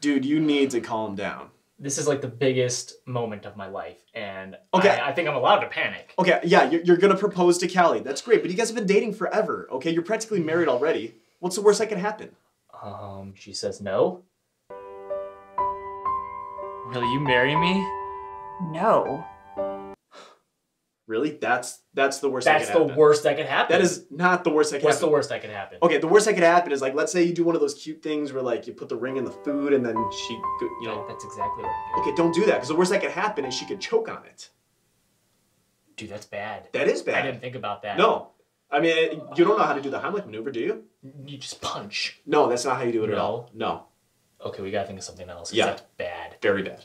Dude, you need to calm down. This is like the biggest moment of my life, and okay. I think I'm allowed to panic. Okay, yeah, you're gonna propose to Callie. That's great, but you guys have been dating forever, okay? You're practically married already. What's the worst that could happen? She says no. Will you marry me? No. Really? That's the worst that could happen? That's the worst that could happen. That is not the worst that could happen. What's the worst that could happen? Okay, the worst that could happen is, like, let's say you do one of those cute things where, like, you put the ring in the food and then she, you know. That's exactly what I do. Okay, don't do that, because the worst that could happen is she could choke on it. Dude, that's bad. That is bad. I didn't think about that. No. I mean, you don't know how to do the Heimlich maneuver, do you? You just punch. No, that's not how you do it at all. No. Okay, we gotta think of something else. Yeah. That's bad. Very bad.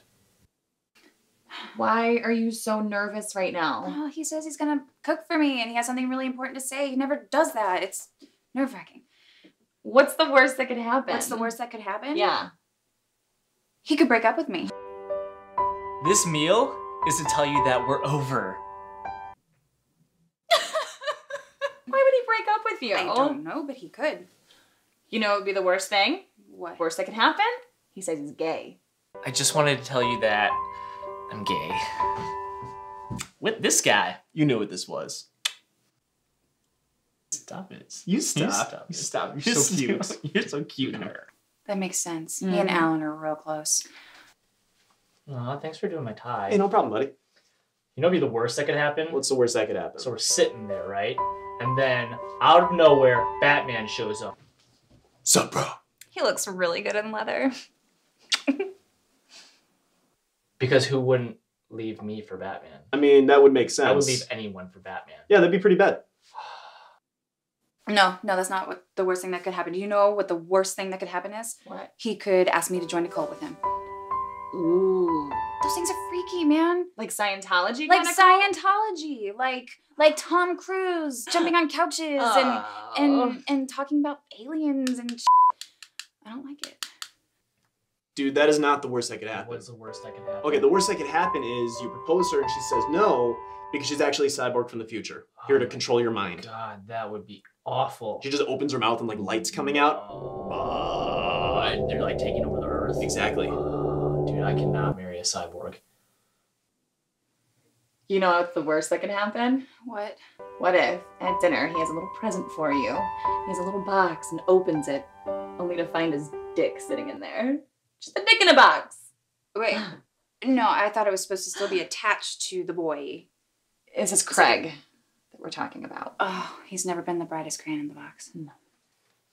Why are you so nervous right now? Well, he says he's gonna cook for me and he has something really important to say. He never does that. It's nerve-wracking. What's the worst that could happen? What's the worst that could happen? Yeah. He could break up with me. This meal is to tell you that we're over. Why would he break up with you? I don't know, but he could. You know what would be the worst thing? What? Worst that could happen? He says he's gay. I just wanted to tell you that I'm gay. With this guy. You knew what this was. Stop it. You stop. You stop. You're so cute. You're so cute, her. That makes sense. He and Alan are real close. Aw, thanks for doing my tie. Hey, no problem, buddy. You know what'd be the worst that could happen? What's the worst that could happen? So we're sitting there, right? And then, out of nowhere, Batman shows up. Sup, bro? He looks really good in leather. Because who wouldn't leave me for Batman? I mean, that would make sense. I would leave anyone for Batman. Yeah, that'd be pretty bad. No, that's not what the worst thing that could happen. Do you know what the worst thing that could happen is? What? He could ask me to join a cult with him. Ooh. Those things are freaky, man. Like Scientology? Like Scientology. Like Tom Cruise jumping on couches and talking about aliens and I don't like it. Dude, that is not the worst that could happen. What's the worst that could happen? Okay, the worst that could happen is you propose to her and she says no because she's actually a cyborg from the future, here to control your mind. God, that would be awful. She just opens her mouth and, like, lights coming out. And they're like taking over the earth. Exactly. Dude, I cannot marry a cyborg. You know what's the worst that can happen? What? What if, at dinner, he has a little present for you? He has a little box and opens it, only to find his dick sitting in there. Just a dick in a box. Wait. No, I thought it was supposed to still be attached to the boy. This is Craig that we're talking about. Oh, he's never been the brightest crayon in the box. No.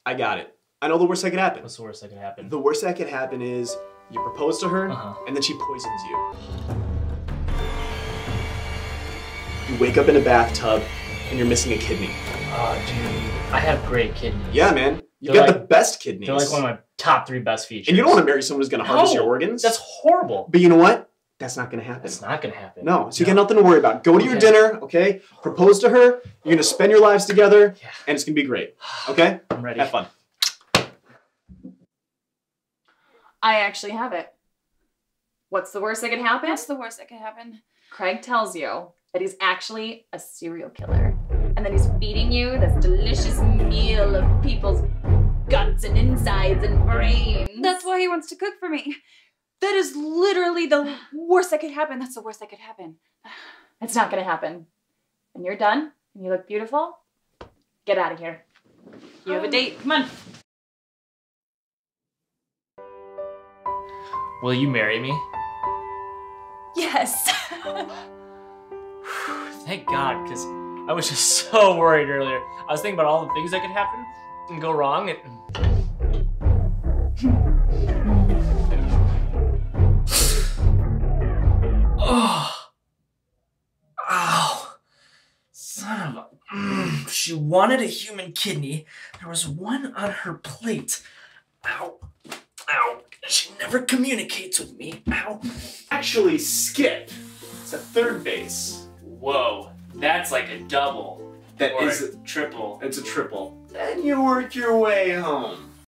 I got it. I know the worst that could happen. What's the worst that could happen? The worst that could happen is you propose to her and then she poisons you. You wake up in a bathtub and you're missing a kidney. Oh, dude. I have great kidneys. Yeah, man. You They're got like, the best kidneys. They're like one of my top 3 best features. And you don't want to marry someone who's going to harvest your organs. That's horrible. But you know what? That's not going to happen. That's not going to happen. No. So you got nothing to worry about. Go to your dinner, okay? Propose to her. You're going to spend your lives together, and it's going to be great. Okay? I'm ready. Have fun. I actually have it. What's the worst that could happen? What's the worst that could happen? Craig tells you that he's actually a serial killer. And then he's feeding you this delicious meal of people's guts and insides and brains. That's why he wants to cook for me. That is literally the worst that could happen. That's the worst that could happen. It's not gonna happen. When you're done and you look beautiful, get out of here. You have a date. Come on. Will you marry me? Yes. Thank God, because I was just so worried earlier. I was thinking about all the things that could happen and go wrong. Oh. Ow. Son of a... She wanted a human kidney. There was one on her plate. Ow. Ow. She never communicates with me. Ow. Actually, skip. It's a third base. Whoa. That's like a double. That or is a triple. It's a triple. Then you work your way home.